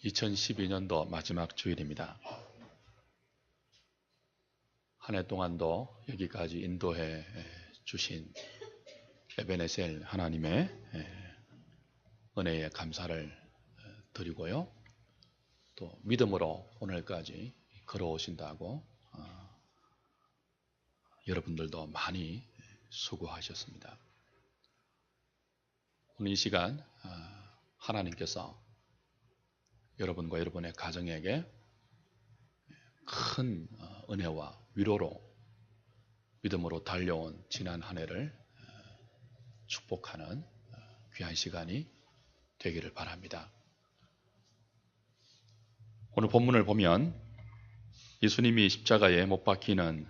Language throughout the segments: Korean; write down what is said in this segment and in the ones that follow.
2012년도 마지막 주일입니다. 한 해 동안도 여기까지 인도해 주신 에베네셀 하나님의 은혜에 감사를 드리고요. 또 믿음으로 오늘까지 걸어오신다고 여러분들도 많이 수고하셨습니다. 오늘 이 시간 하나님께서 여러분과 여러분의 가정에게 큰 은혜와 위로로 믿음으로 달려온 지난 한 해를 축복하는 귀한 시간이 되기를 바랍니다. 오늘 본문을 보면 예수님이 십자가에 못 박히는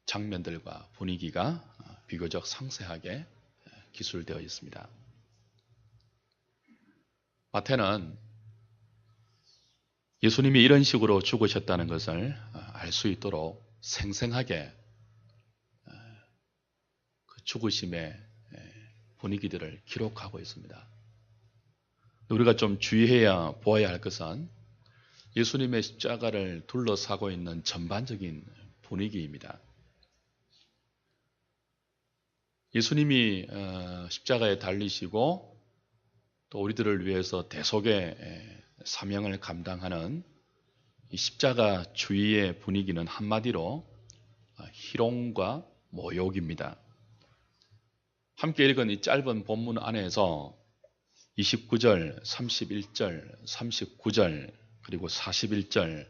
장면들과 분위기가 비교적 상세하게 기술되어 있습니다. 마태는 예수님이 이런 식으로 죽으셨다는 것을 알 수 있도록 생생하게 그 죽으심의 분위기들을 기록하고 있습니다. 우리가 좀 주의해야 보아야 할 것은 예수님의 십자가를 둘러싸고 있는 전반적인 분위기입니다. 예수님이 십자가에 달리시고 또 우리들을 위해서 대속의 사명을 감당하는 이 십자가 주위의 분위기는 한마디로 희롱과 모욕입니다. 함께 읽은 이 짧은 본문 안에서 29절, 31절, 39절, 그리고 41절,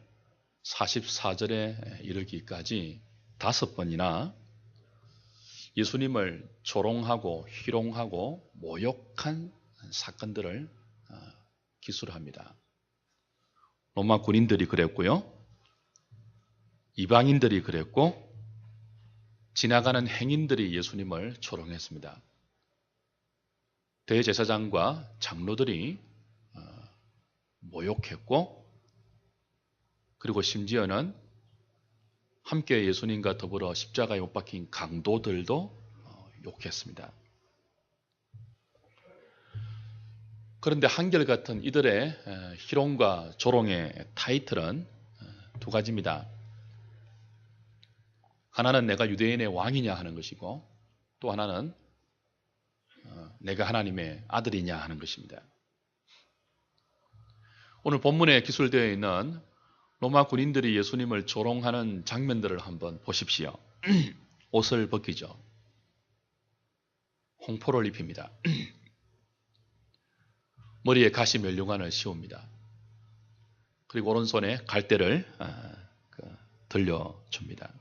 44절에 이르기까지 5번이나 예수님을 조롱하고 희롱하고 모욕한 사건들을 기술합니다. 로마 군인들이 그랬고요. 이방인들이 그랬고 지나가는 행인들이 예수님을 조롱했습니다. 대제사장과 장로들이 모욕했고 그리고 심지어는 함께 예수님과 더불어 십자가에 못 박힌 강도들도 욕했습니다. 그런데 한결같은 이들의 희롱과 조롱의 타이틀은 두 가지입니다. 하나는 내가 유대인의 왕이냐 하는 것이고 또 하나는 내가 하나님의 아들이냐 하는 것입니다. 오늘 본문에 기술되어 있는 로마 군인들이 예수님을 조롱하는 장면들을 한번 보십시오. 옷을 벗기죠. 홍포를 입힙니다. 머리에 가시 면류관을 씌웁니다. 그리고 오른손에 갈대를 들려줍니다.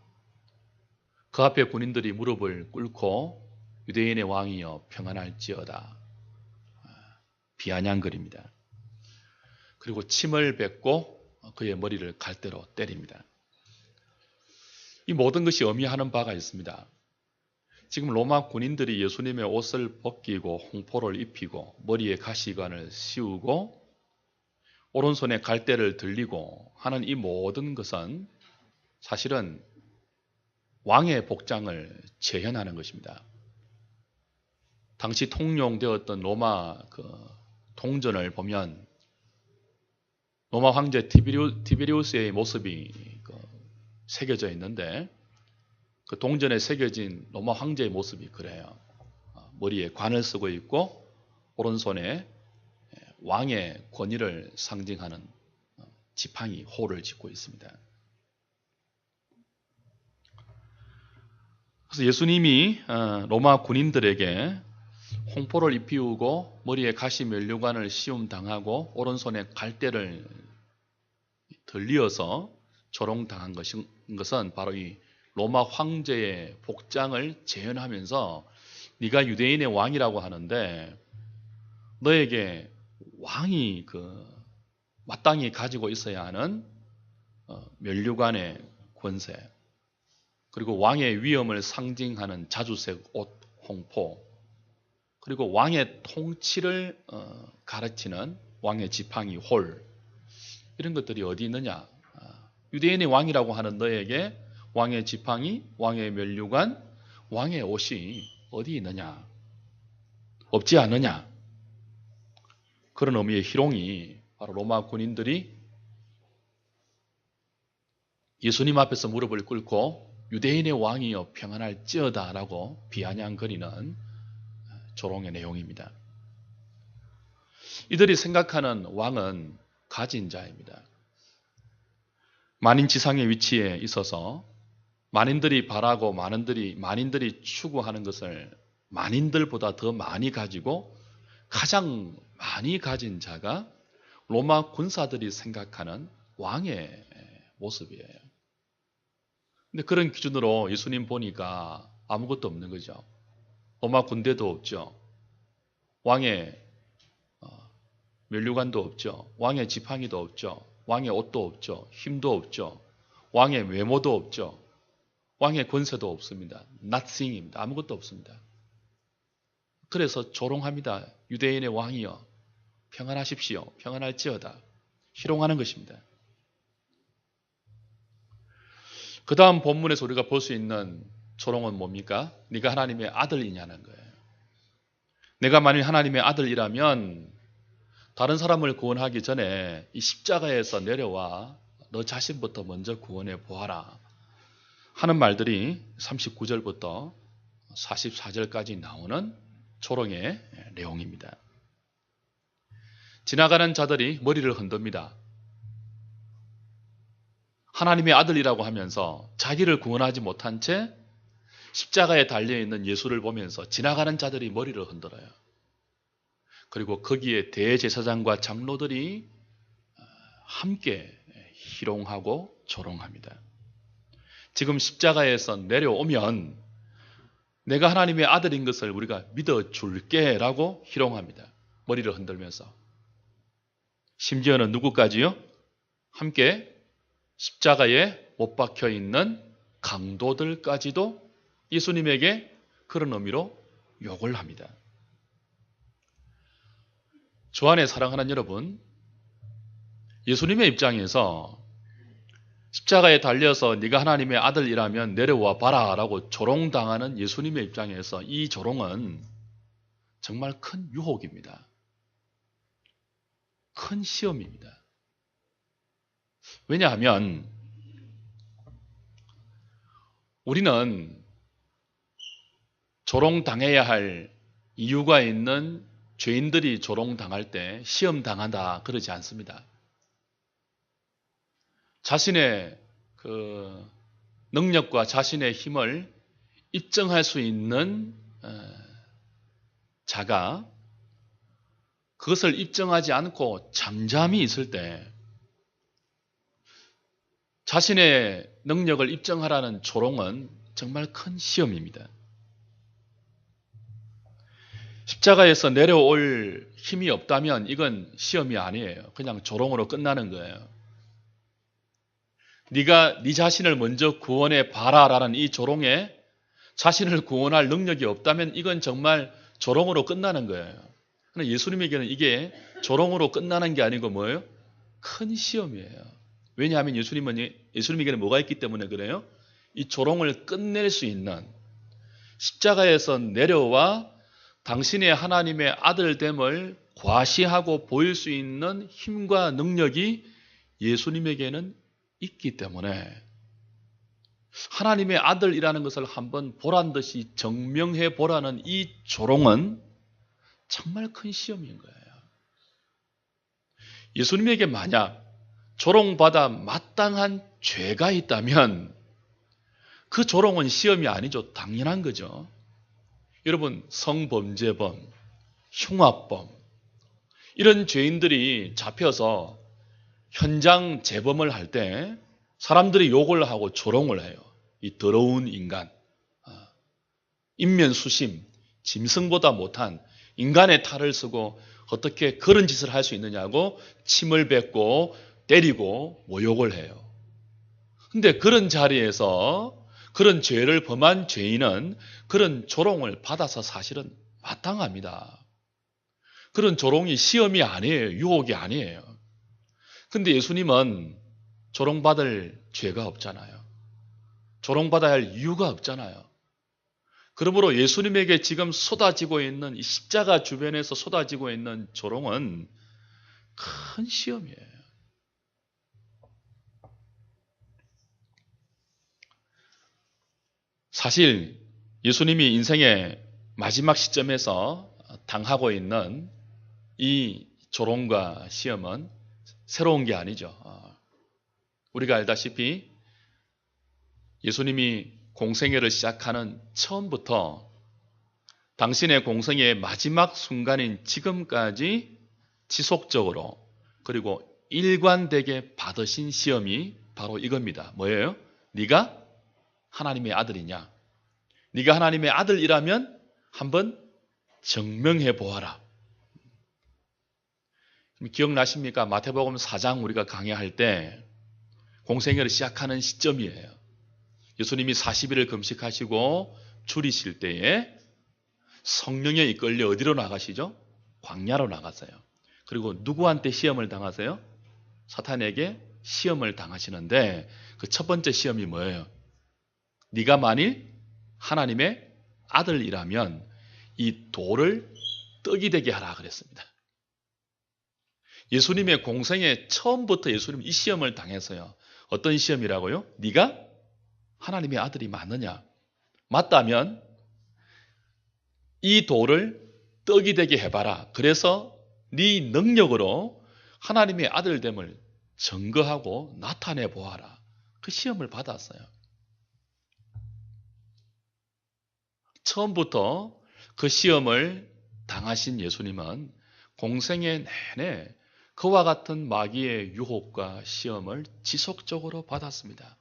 그 앞에 군인들이 무릎을 꿇고 유대인의 왕이여 평안할지어다 비아냥거립니다. 그리고 침을 뱉고 그의 머리를 갈대로 때립니다. 이 모든 것이 의미하는 바가 있습니다. 지금 로마 군인들이 예수님의 옷을 벗기고 홍포를 입히고 머리에 가시관을 씌우고 오른손에 갈대를 들리고 하는 이 모든 것은 사실은 왕의 복장을 재현하는 것입니다. 당시 통용되었던 로마 동전을 보면 로마 황제 티베리우스의 모습이 새겨져 있는데 그 동전에 새겨진 로마 황제의 모습이 그래요. 머리에 관을 쓰고 있고 오른손에 왕의 권위를 상징하는 지팡이 호를 짚고 있습니다. 그래서 예수님이 로마 군인들에게 홍포를 입히우고 머리에 가시 면류관을 씌움당하고 오른손에 갈대를 들리어서 조롱당한 것은 바로 이 로마 황제의 복장을 재현하면서 네가 유대인의 왕이라고 하는데 너에게 왕이 마땅히 가지고 있어야 하는 면류관의 권세 그리고 왕의 위엄을 상징하는 자주색 옷 홍포 그리고 왕의 통치를 가르치는 왕의 지팡이 홀 이런 것들이 어디 있느냐. 유대인의 왕이라고 하는 너에게 왕의 지팡이, 왕의 면류관, 왕의 옷이 어디 있느냐? 없지 않느냐? 그런 의미의 희롱이 바로 로마 군인들이 예수님 앞에서 무릎을 꿇고 유대인의 왕이여 평안할지어다 라고 비아냥거리는 조롱의 내용입니다. 이들이 생각하는 왕은 가진 자입니다. 만인지상의 위치에 있어서 만인들이 바라고 만인들이 추구하는 것을 만인들보다 더 많이 가지고 가장 많이 가진 자가 로마 군사들이 생각하는 왕의 모습이에요. 근데 그런 기준으로 예수님 보니까 아무것도 없는 거죠. 로마 군대도 없죠. 왕의 면류관도 없죠. 왕의 지팡이도 없죠. 왕의 옷도 없죠. 힘도 없죠. 왕의 외모도 없죠. 왕의 권세도 없습니다. nothing입니다. 아무것도 없습니다. 그래서 조롱합니다. 유대인의 왕이여 평안하십시오. 평안할지어다. 희롱하는 것입니다. 그 다음 본문에서 우리가 볼 수 있는 조롱은 뭡니까? 네가 하나님의 아들이냐는 거예요. 내가 만일 하나님의 아들이라면 다른 사람을 구원하기 전에 이 십자가에서 내려와 너 자신부터 먼저 구원해 보아라 하는 말들이 39절부터 44절까지 나오는 조롱의 내용입니다. 지나가는 자들이 머리를 흔듭니다. 하나님의 아들이라고 하면서 자기를 구원하지 못한 채 십자가에 달려있는 예수를 보면서 지나가는 자들이 머리를 흔들어요. 그리고 거기에 대제사장과 장로들이 함께 희롱하고 조롱합니다. 지금 십자가에서 내려오면 내가 하나님의 아들인 것을 우리가 믿어줄게 라고 희롱합니다. 머리를 흔들면서. 심지어는 누구까지요? 함께 십자가에 못 박혀 있는 강도들까지도 예수님에게 그런 의미로 욕을 합니다. 주 안에 사랑하는 여러분, 예수님의 입장에서 십자가에 달려서 네가 하나님의 아들이라면 내려와 봐라 라고 조롱당하는 예수님의 입장에서 이 조롱은 정말 큰 유혹입니다. 큰 시험입니다. 왜냐하면 우리는 조롱당해야 할 이유가 있는 죄인들이 조롱당할 때 시험당한다 그러지 않습니다. 자신의 그 능력과 자신의 힘을 입증할 수 있는 자가 그것을 입증하지 않고 잠잠히 있을 때 자신의 능력을 입증하라는 조롱은 정말 큰 시험입니다. 십자가에서 내려올 힘이 없다면 이건 시험이 아니에요. 그냥 조롱으로 끝나는 거예요. 네가 네 자신을 먼저 구원해 봐라라는 이 조롱에 자신을 구원할 능력이 없다면 이건 정말 조롱으로 끝나는 거예요. 그러나 예수님에게는 이게 조롱으로 끝나는 게 아니고 뭐예요? 큰 시험이에요. 왜냐하면 예수님에게는 뭐가 있기 때문에 그래요? 이 조롱을 끝낼 수 있는 십자가에서 내려와 당신의 하나님의 아들됨을 과시하고 보일 수 있는 힘과 능력이 예수님에게는 있기 때문에 하나님의 아들이라는 것을 한번 보란 듯이 증명해 보라는 이 조롱은 정말 큰 시험인 거예요. 예수님에게 만약 조롱받아 마땅한 죄가 있다면 그 조롱은 시험이 아니죠. 당연한 거죠. 여러분, 성범죄범, 흉악범 이런 죄인들이 잡혀서 현장 재범을 할 때 사람들이 욕을 하고 조롱을 해요. 이 더러운 인간, 인면수심, 짐승보다 못한 인간의 탈을 쓰고 어떻게 그런 짓을 할 수 있느냐고 침을 뱉고 때리고 모욕을 해요. 근데 그런 자리에서 그런 죄를 범한 죄인은 그런 조롱을 받아서 사실은 마땅합니다. 그런 조롱이 시험이 아니에요. 유혹이 아니에요. 근데 예수님은 조롱받을 죄가 없잖아요. 조롱받아야 할 이유가 없잖아요. 그러므로 예수님에게 지금 쏟아지고 있는 이 십자가 주변에서 쏟아지고 있는 조롱은 큰 시험이에요. 사실 예수님이 인생의 마지막 시점에서 당하고 있는 이 조롱과 시험은 새로운 게 아니죠. 우리가 알다시피 예수님이 공생애를 시작하는 처음부터 당신의 공생애의 마지막 순간인 지금까지 지속적으로 그리고 일관되게 받으신 시험이 바로 이겁니다. 뭐예요? 네가 하나님의 아들이냐? 네가 하나님의 아들이라면 한번 증명해 보아라. 기억나십니까? 마태복음 4장 우리가 강의할 때 공생애를 시작하는 시점이에요. 예수님이 40일을 금식하시고 줄이실 때에 성령에 이끌려 어디로 나가시죠? 광야로 나가세요. 그리고 누구한테 시험을 당하세요? 사탄에게 시험을 당하시는데 그 첫 번째 시험이 뭐예요? 네가 만일 하나님의 아들이라면 이 돌을 떡이 되게 하라 그랬습니다. 예수님의 공생애 처음부터 예수님 이 시험을 당했어요. 어떤 시험이라고요? 네가 하나님의 아들이 맞느냐? 맞다면 이 돌을 떡이 되게 해봐라. 그래서 네 능력으로 하나님의 아들됨을 증거하고 나타내 보아라. 그 시험을 받았어요. 처음부터 그 시험을 당하신 예수님은 공생애 내내 그와 같은 마귀의 유혹과 시험을 지속적으로 받았습니다.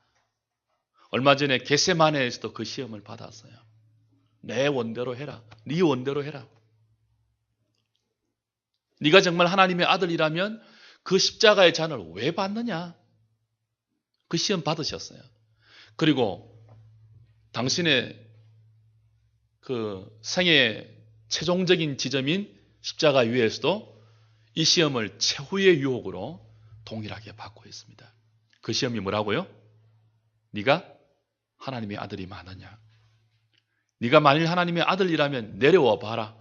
얼마 전에 겟세마네에서도 그 시험을 받았어요. 내 원대로 해라. 네 원대로 해라. 네가 정말 하나님의 아들이라면 그 십자가의 잔을 왜 받느냐? 그 시험 받으셨어요. 그리고 당신의 그 생애의 최종적인 지점인 십자가 위에서도 이 시험을 최후의 유혹으로 동일하게 받고 있습니다. 그 시험이 뭐라고요? 네가 하나님의 아들이 맞느냐? 네가 만일 하나님의 아들이라면 내려와 봐라.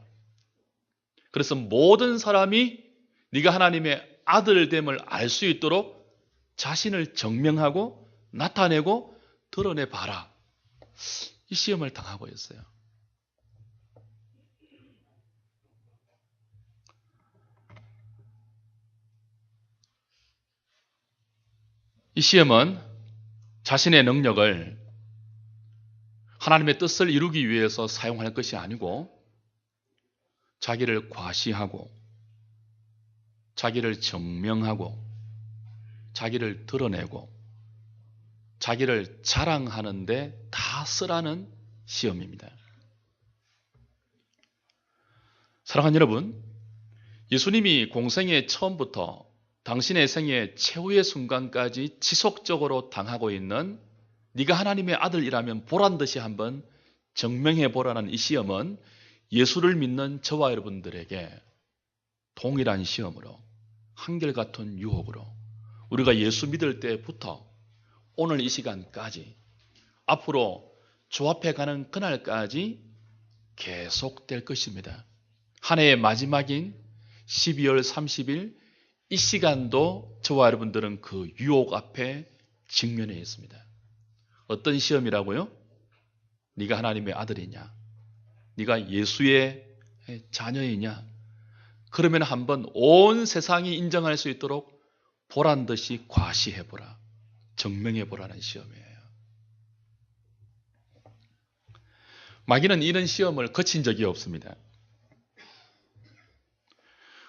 그래서 모든 사람이 네가 하나님의 아들됨을 알 수 있도록 자신을 증명하고 나타내고 드러내 봐라. 이 시험을 당하고 있어요. 이 시험은 자신의 능력을 하나님의 뜻을 이루기 위해서 사용할 것이 아니고 자기를 과시하고 자기를 증명하고 자기를 드러내고 자기를 자랑하는데 다 쓰라는 시험입니다. 사랑하는 여러분, 예수님이 공생의 처음부터 당신의 생애 최후의 순간까지 지속적으로 당하고 있는 네가 하나님의 아들이라면 보란 듯이 한번 증명해 보라는 이 시험은 예수를 믿는 저와 여러분들에게 동일한 시험으로 한결같은 유혹으로 우리가 예수 믿을 때부터 오늘 이 시간까지 앞으로 주 앞에 가는 그날까지 계속될 것입니다. 한 해의 마지막인 12월 30일 이 시간도 저와 여러분들은 그 유혹 앞에 직면해 있습니다. 어떤 시험이라고요? 네가 하나님의 아들이냐? 네가 예수의 자녀이냐? 그러면 한번 온 세상이 인정할 수 있도록 보란 듯이 과시해보라. 증명해보라는 시험이에요. 마귀는 이런 시험을 거친 적이 없습니다.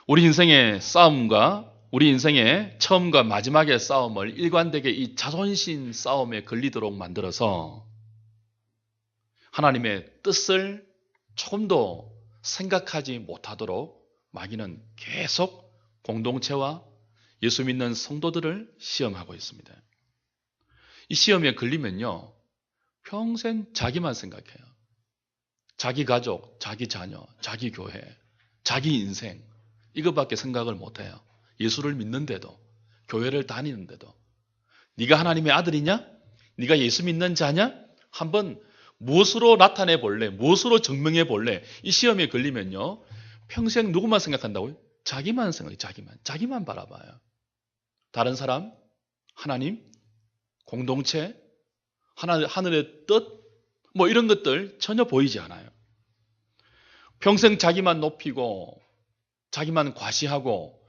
우리 인생의 싸움과 우리 인생의 처음과 마지막의 싸움을 일관되게 이 자존심 싸움에 걸리도록 만들어서 하나님의 뜻을 조금도 생각하지 못하도록 마귀는 계속 공동체와 예수 믿는 성도들을 시험하고 있습니다. 이 시험에 걸리면요, 평생 자기만 생각해요. 자기 가족, 자기 자녀, 자기 교회, 자기 인생 이것밖에 생각을 못해요. 예수를 믿는데도, 교회를 다니는데도. 네가 하나님의 아들이냐? 네가 예수 믿는 자냐? 한번 무엇으로 나타내 볼래? 무엇으로 증명해 볼래? 이 시험에 걸리면요, 평생 누구만 생각한다고요? 자기만 생각해, 자기만 바라봐요. 다른 사람, 하나님, 공동체, 하늘의 뜻, 뭐 이런 것들 전혀 보이지 않아요. 평생 자기만 높이고 자기만 과시하고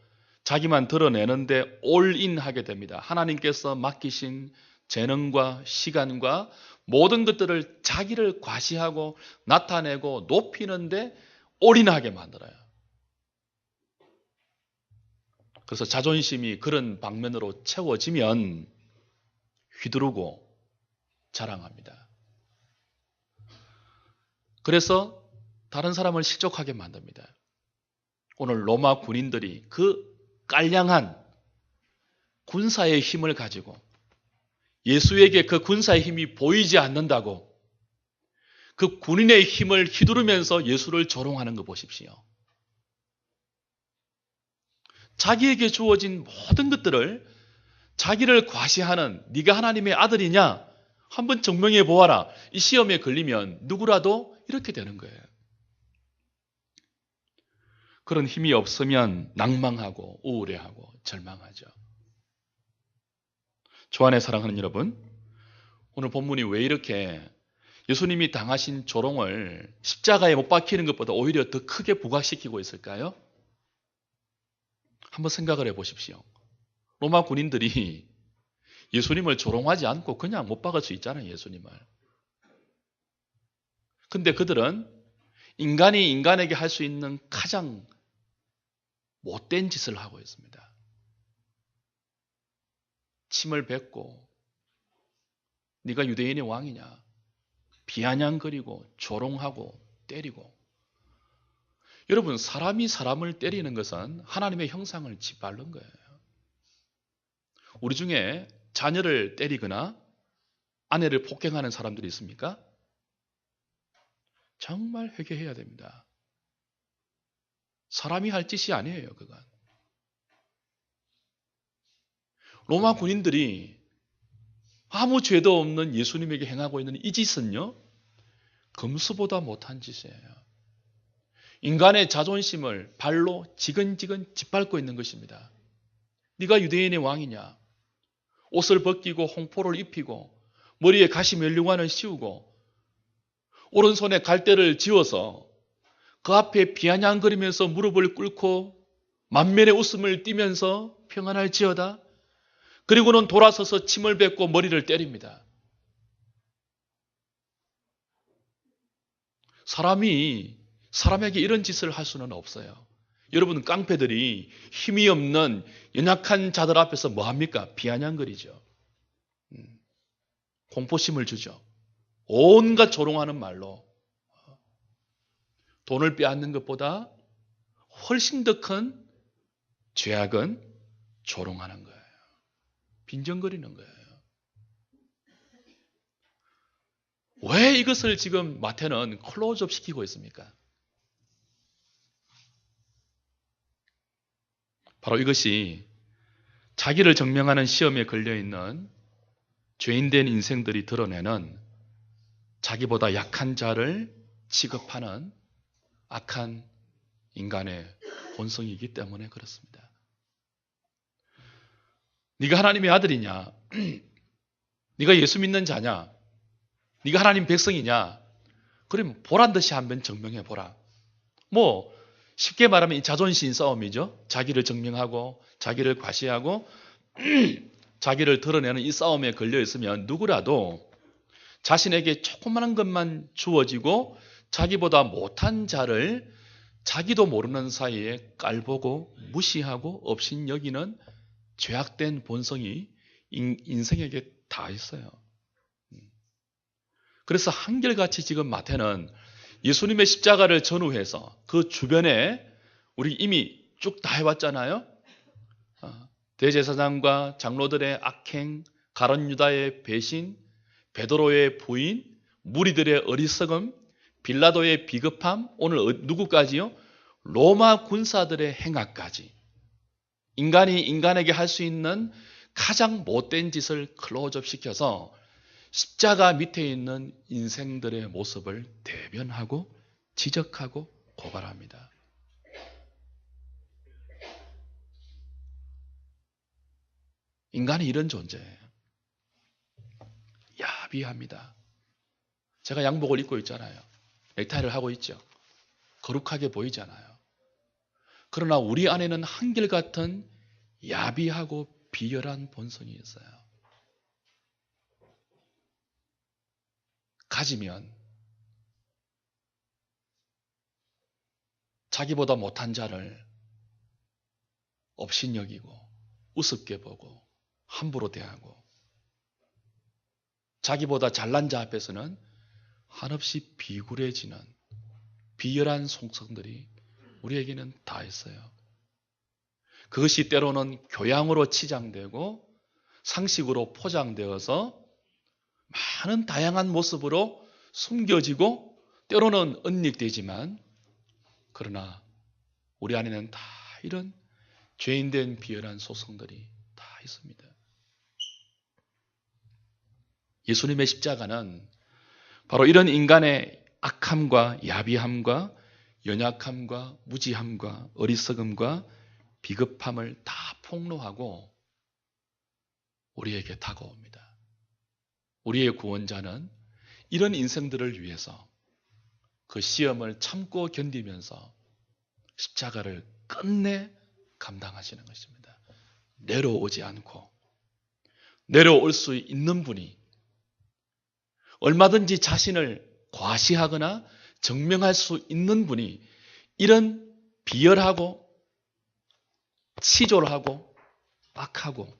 자기만 드러내는데 올인하게 됩니다. 하나님께서 맡기신 재능과 시간과 모든 것들을 자기를 과시하고 나타내고 높이는데 올인하게 만들어요. 그래서 자존심이 그런 방면으로 채워지면 휘두르고 자랑합니다. 그래서 다른 사람을 실족하게 만듭니다. 오늘 로마 군인들이 그 깔량한 군사의 힘을 가지고 예수에게 그 군사의 힘이 보이지 않는다고 그 군인의 힘을 휘두르면서 예수를 조롱하는 거 보십시오. 자기에게 주어진 모든 것들을 자기를 과시하는 네가 하나님의 아들이냐? 한번 증명해 보아라. 이 시험에 걸리면 누구라도 이렇게 되는 거예요. 그런 힘이 없으면 낭망하고 우울해하고 절망하죠. 주 안에 사랑하는 여러분, 오늘 본문이 왜 이렇게 예수님이 당하신 조롱을 십자가에 못 박히는 것보다 오히려 더 크게 부각시키고 있을까요? 한번 생각을 해보십시오. 로마 군인들이 예수님을 조롱하지 않고 그냥 못 박을 수 있잖아요, 예수님을. 근데 그들은 인간이 인간에게 할 수 있는 가장 못된 짓을 하고 있습니다. 침을 뱉고 네가 유대인의 왕이냐? 비아냥거리고 조롱하고 때리고. 여러분, 사람이 사람을 때리는 것은 하나님의 형상을 짓밟는 거예요. 우리 중에 자녀를 때리거나 아내를 폭행하는 사람들이 있습니까? 정말 회개해야 됩니다. 사람이 할 짓이 아니에요, 그건. 로마 군인들이 아무 죄도 없는 예수님에게 행하고 있는 이 짓은요, 금수보다 못한 짓이에요. 인간의 자존심을 발로 지근지근 짓밟고 있는 것입니다. 네가 유대인의 왕이냐? 옷을 벗기고 홍포를 입히고 머리에 가시 멸류관을 씌우고 오른손에 갈대를 쥐어서 그 앞에 비아냥거리면서 무릎을 꿇고 만면의 웃음을 띠면서 평안할지어다. 그리고는 돌아서서 침을 뱉고 머리를 때립니다. 사람에게 이런 짓을 할 수는 없어요. 여러분, 깡패들이 힘이 없는 연약한 자들 앞에서 뭐 합니까? 비아냥거리죠. 공포심을 주죠. 온갖 조롱하는 말로. 돈을 빼앗는 것보다 훨씬 더 큰 죄악은 조롱하는 거예요. 빈정거리는 거예요. 왜 이것을 지금 마태는 클로즈업 시키고 있습니까? 바로 이것이 자기를 증명하는 시험에 걸려있는 죄인된 인생들이 드러내는 자기보다 약한 자를 취급하는 악한 인간의 본성이기 때문에 그렇습니다. 네가 하나님의 아들이냐? 네가 예수 믿는 자냐? 네가 하나님 백성이냐? 그러면 보란 듯이 한번 증명해 보라. 뭐 쉽게 말하면 이 자존심 싸움이죠. 자기를 증명하고 자기를 과시하고 자기를 드러내는 이 싸움에 걸려 있으면 누구라도 자신에게 조그마한 것만 주어지고 자기보다 못한 자를 자기도 모르는 사이에 깔보고 무시하고 업신여기는 죄악된 본성이 인생에게 다 있어요. 그래서 한결같이 지금 마태는 예수님의 십자가를 전후해서 그 주변에 우리 이미 쭉 다 해왔잖아요. 대제사장과 장로들의 악행, 가룟 유다의 배신, 베드로의 부인, 무리들의 어리석음, 빌라도의 비겁함, 오늘 누구까지요? 로마 군사들의 행악까지. 인간이 인간에게 할 수 있는 가장 못된 짓을 클로즈업 시켜서 십자가 밑에 있는 인생들의 모습을 대변하고 지적하고 고발합니다. 인간이 이런 존재예요. 야비합니다. 제가 양복을 입고 있잖아요. 넥타이를 하고 있죠. 거룩하게 보이잖아요. 그러나 우리 안에는 한결같은 야비하고 비열한 본성이 있어요. 가지면 자기보다 못한 자를 업신여기고 우습게 보고 함부로 대하고, 자기보다 잘난 자 앞에서는 한없이 비굴해지는 비열한 속성들이 우리에게는 다 있어요. 그것이 때로는 교양으로 치장되고 상식으로 포장되어서 많은 다양한 모습으로 숨겨지고 때로는 은닉되지만, 그러나 우리 안에는 다 이런 죄인된 비열한 소성들이 다 있습니다. 예수님의 십자가는 바로 이런 인간의 악함과 야비함과 연약함과 무지함과 어리석음과 비급함을 다 폭로하고 우리에게 다가옵니다. 우리의 구원자는 이런 인생들을 위해서 그 시험을 참고 견디면서 십자가를 끝내 감당하시는 것입니다. 내려오지 않고, 내려올 수 있는 분이, 얼마든지 자신을 과시하거나 증명할 수 있는 분이 이런 비열하고 치졸하고 악하고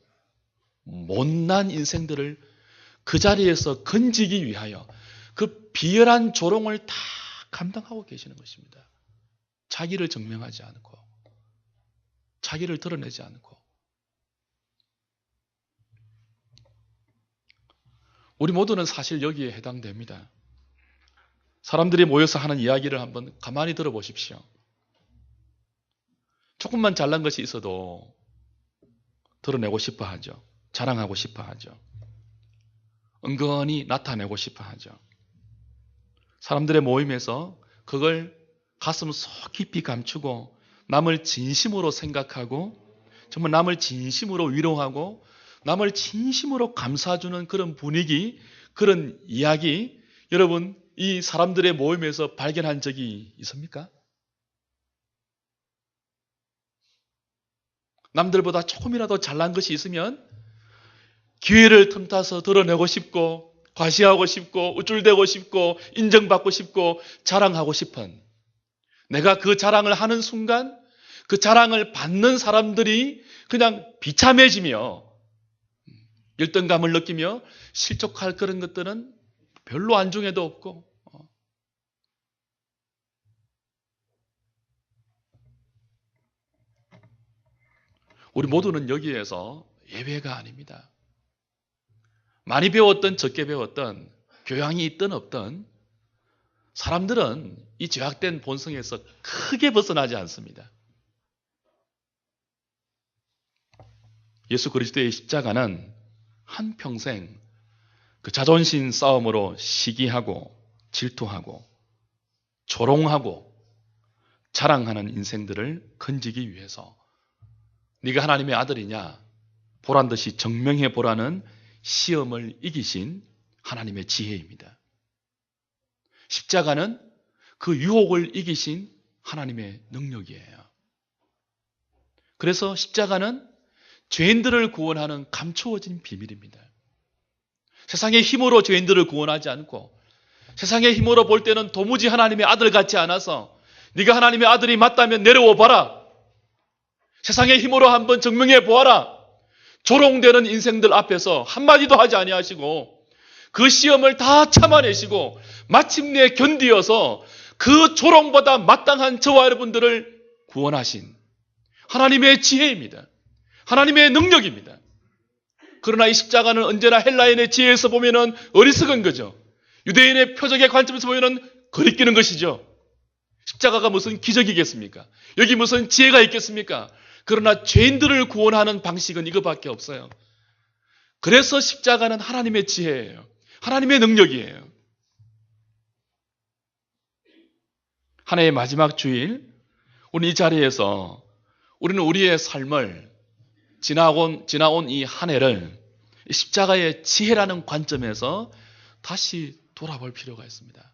못난 인생들을 그 자리에서 건지기 위하여 그 비열한 조롱을 다 감당하고 계시는 것입니다. 자기를 증명하지 않고, 자기를 드러내지 않고. 우리 모두는 사실 여기에 해당됩니다. 사람들이 모여서 하는 이야기를 한번 가만히 들어보십시오. 조금만 잘난 것이 있어도 드러내고 싶어 하죠. 자랑하고 싶어 하죠. 은근히 나타내고 싶어 하죠. 사람들의 모임에서 그걸 가슴 속 깊이 감추고 남을 진심으로 생각하고 정말 남을 진심으로 위로하고 남을 진심으로 감싸주는 그런 분위기, 그런 이야기, 여러분 이 사람들의 모임에서 발견한 적이 있습니까? 남들보다 조금이라도 잘난 것이 있으면 기회를 틈타서 드러내고 싶고 과시하고 싶고 우쭐대고 싶고 인정받고 싶고 자랑하고 싶은, 내가 그 자랑을 하는 순간 그 자랑을 받는 사람들이 그냥 비참해지며 열등감을 느끼며 실족할 그런 것들은 별로 안중에도 없고, 우리 모두는 여기에서 예외가 아닙니다. 많이 배웠던 적게 배웠던 교양이 있든 없든 사람들은 이 죄악된 본성에서 크게 벗어나지 않습니다. 예수 그리스도의 십자가는 한평생 그 자존심 싸움으로 시기하고 질투하고 조롱하고 자랑하는 인생들을 건지기 위해서 네가 하나님의 아들이냐 보란 듯이 증명해 보라는 시험을 이기신 하나님의 지혜입니다. 십자가는 그 유혹을 이기신 하나님의 능력이에요. 그래서 십자가는 죄인들을 구원하는 감추어진 비밀입니다. 세상의 힘으로 죄인들을 구원하지 않고 세상의 힘으로 볼 때는 도무지 하나님의 아들 같지 않아서 네가 하나님의 아들이 맞다면 내려와 봐라, 세상의 힘으로 한번 증명해 보아라, 조롱되는 인생들 앞에서 한마디도 하지 아니하시고 그 시험을 다 참아내시고 마침내 견디어서 그 조롱보다 마땅한 저와 여러분들을 구원하신 하나님의 지혜입니다. 하나님의 능력입니다. 그러나 이 십자가는 언제나 헬라인의 지혜에서 보면은 어리석은 거죠. 유대인의 표적의 관점에서 보면은 거리끼는 것이죠. 십자가가 무슨 기적이겠습니까? 여기 무슨 지혜가 있겠습니까? 그러나 죄인들을 구원하는 방식은 이거밖에 없어요. 그래서 십자가는 하나님의 지혜예요. 하나님의 능력이에요. 한 해의 마지막 주일, 우리 이 자리에서 우리는 우리의 삶을 지나온 이 한 해를 십자가의 지혜라는 관점에서 다시 돌아볼 필요가 있습니다.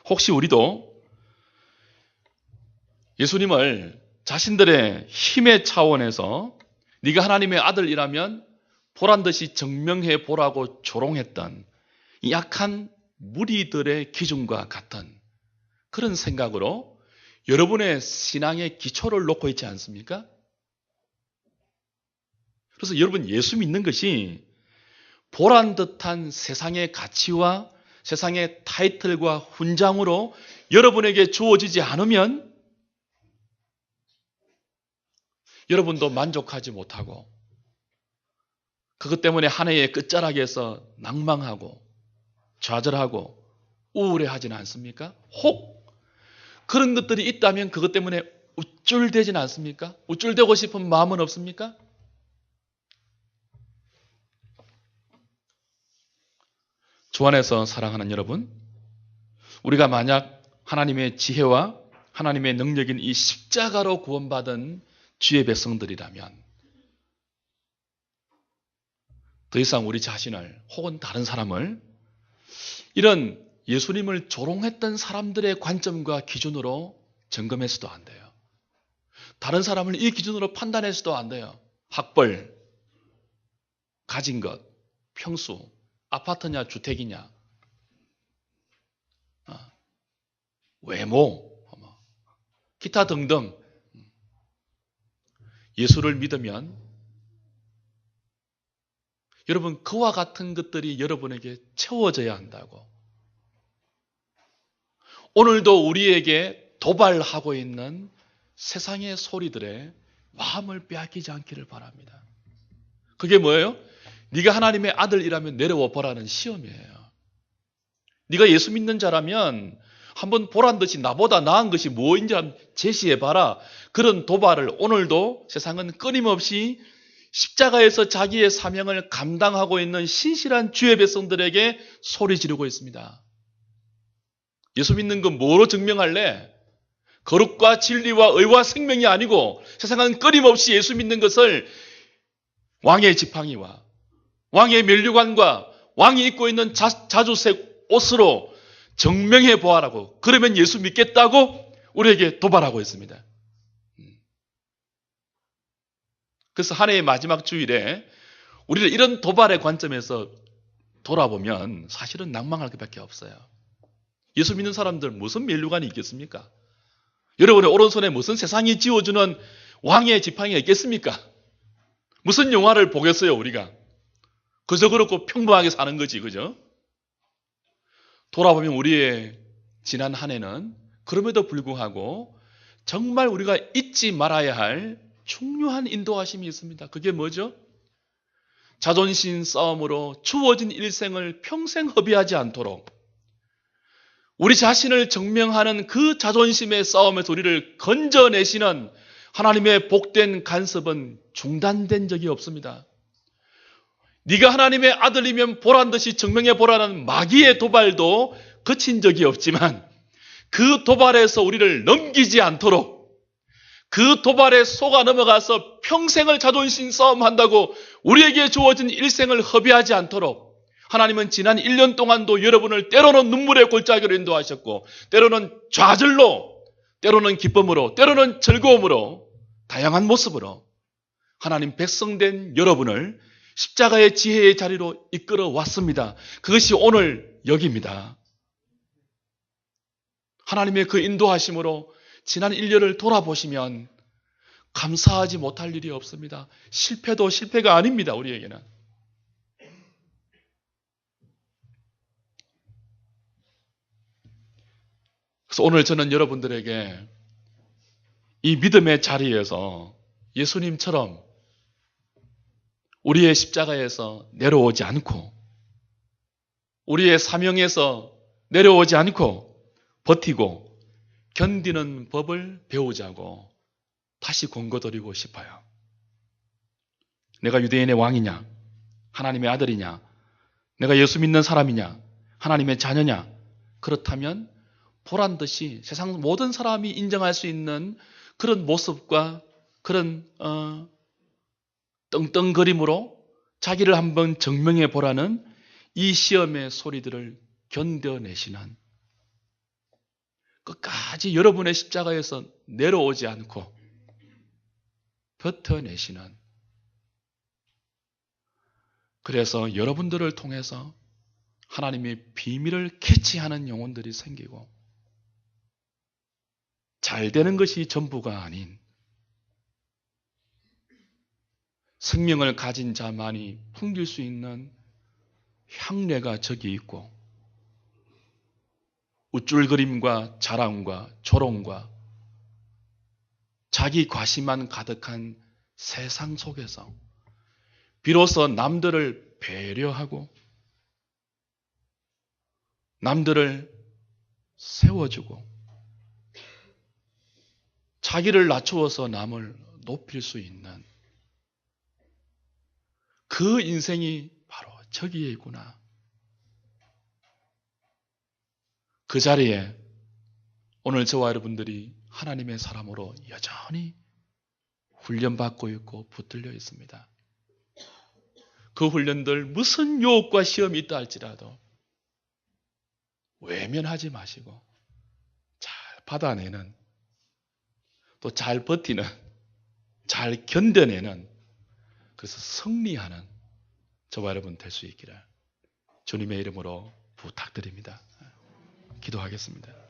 혹시 우리도 예수님을 자신들의 힘의 차원에서 네가 하나님의 아들이라면 보란듯이 증명해 보라고 조롱했던 이 약한 무리들의 기준과 같은 그런 생각으로 여러분의 신앙의 기초를 놓고 있지 않습니까? 그래서 여러분 예수 믿는 것이 보란듯한 세상의 가치와 세상의 타이틀과 훈장으로 여러분에게 주어지지 않으면 여러분도 만족하지 못하고 그것 때문에 한 해의 끝자락에서 낭망하고 좌절하고 우울해하지는 않습니까? 혹 그런 것들이 있다면 그것 때문에 우쭐대지는 않습니까? 우쭐대고 싶은 마음은 없습니까? 주 안에서 사랑하는 여러분, 우리가 만약 하나님의 지혜와 하나님의 능력인 이 십자가로 구원받은 주의 백성들이라면 더 이상 우리 자신을 혹은 다른 사람을 이런 예수님을 조롱했던 사람들의 관점과 기준으로 점검해서도 안 돼요. 다른 사람을 이 기준으로 판단해서도 안 돼요. 학벌, 가진 것, 평수, 아파트냐 주택이냐, 외모, 기타 등등. 예수를 믿으면 여러분 그와 같은 것들이 여러분에게 채워져야 한다고. 오늘도 우리에게 도발하고 있는 세상의 소리들에 마음을 빼앗기지 않기를 바랍니다. 그게 뭐예요? 네가 하나님의 아들이라면 내려와 보라는 시험이에요. 네가 예수 믿는 자라면 한번 보란 듯이 나보다 나은 것이 무엇인지 한번 제시해봐라. 그런 도발을 오늘도 세상은 끊임없이 십자가에서 자기의 사명을 감당하고 있는 신실한 주의 백성들에게 소리 지르고 있습니다. 예수 믿는 건 뭐로 증명할래? 거룩과 진리와 의와 생명이 아니고 세상은 끊임없이 예수 믿는 것을 왕의 지팡이와 왕의 면류관과 왕이 입고 있는 자주색 옷으로 증명해 보아라고. 그러면 예수 믿겠다고 우리에게 도발하고 있습니다. 그래서 한 해의 마지막 주일에 우리를 이런 도발의 관점에서 돌아보면 사실은 낭망할 것밖에 없어요. 예수 믿는 사람들 무슨 면류관이 있겠습니까? 여러분의 오른손에 무슨 세상이 지어주는 왕의 지팡이가 있겠습니까? 무슨 영화를 보겠어요 우리가? 그저 그렇고 평범하게 사는 거지, 그죠? 돌아보면 우리의 지난 한 해는 그럼에도 불구하고 정말 우리가 잊지 말아야 할 중요한 인도하심이 있습니다. 그게 뭐죠? 자존심 싸움으로 주어진 일생을 평생 허비하지 않도록 우리 자신을 증명하는 그 자존심의 싸움에서 우리를 건져내시는 하나님의 복된 간섭은 중단된 적이 없습니다. 네가 하나님의 아들이면 보란듯이 증명해 보라는 마귀의 도발도 그친 적이 없지만 그 도발에서 우리를 넘기지 않도록 그 도발에 속아 넘어가서 평생을 자존심 싸움한다고 우리에게 주어진 일생을 허비하지 않도록 하나님은 지난 1년 동안도 여러분을 때로는 눈물의 골짜기로 인도하셨고 때로는 좌절로, 때로는 기쁨으로, 때로는 즐거움으로 다양한 모습으로 하나님 백성된 여러분을 십자가의 지혜의 자리로 이끌어 왔습니다. 그것이 오늘 여기입니다. 하나님의 그 인도하심으로 지난 1년을 돌아보시면 감사하지 못할 일이 없습니다. 실패도 실패가 아닙니다. 우리에게는. 그래서 오늘 저는 여러분들에게 이 믿음의 자리에서 예수님처럼 우리의 십자가에서 내려오지 않고 우리의 사명에서 내려오지 않고 버티고 견디는 법을 배우자고 다시 권고드리고 싶어요. 내가 유대인의 왕이냐? 하나님의 아들이냐? 내가 예수 믿는 사람이냐? 하나님의 자녀냐? 그렇다면 보란듯이 세상 모든 사람이 인정할 수 있는 그런 모습과 그런 떵떵거림으로 자기를 한번 증명해 보라는 이 시험의 소리들을 견뎌내시는, 끝까지 여러분의 십자가에서 내려오지 않고 버텨내시는, 그래서 여러분들을 통해서 하나님의 비밀을 캐치하는 영혼들이 생기고, 잘 되는 것이 전부가 아닌 생명을 가진 자만이 풍길 수 있는 향례가 저기 있고, 우쭐거림과 자랑과 조롱과 자기 과시만 가득한 세상 속에서 비로소 남들을 배려하고 남들을 세워주고 자기를 낮추어서 남을 높일 수 있는 그 인생이 바로 저기에 있구나. 그 자리에 오늘 저와 여러분들이 하나님의 사람으로 여전히 훈련받고 있고 붙들려 있습니다. 그 훈련들 무슨 유혹과 시험이 있다 할지라도 외면하지 마시고 잘 받아내는, 또 잘 버티는, 잘 견뎌내는, 그래서 승리하는 저와 여러분 될 수 있기를 주님의 이름으로 부탁드립니다. 기도하겠습니다.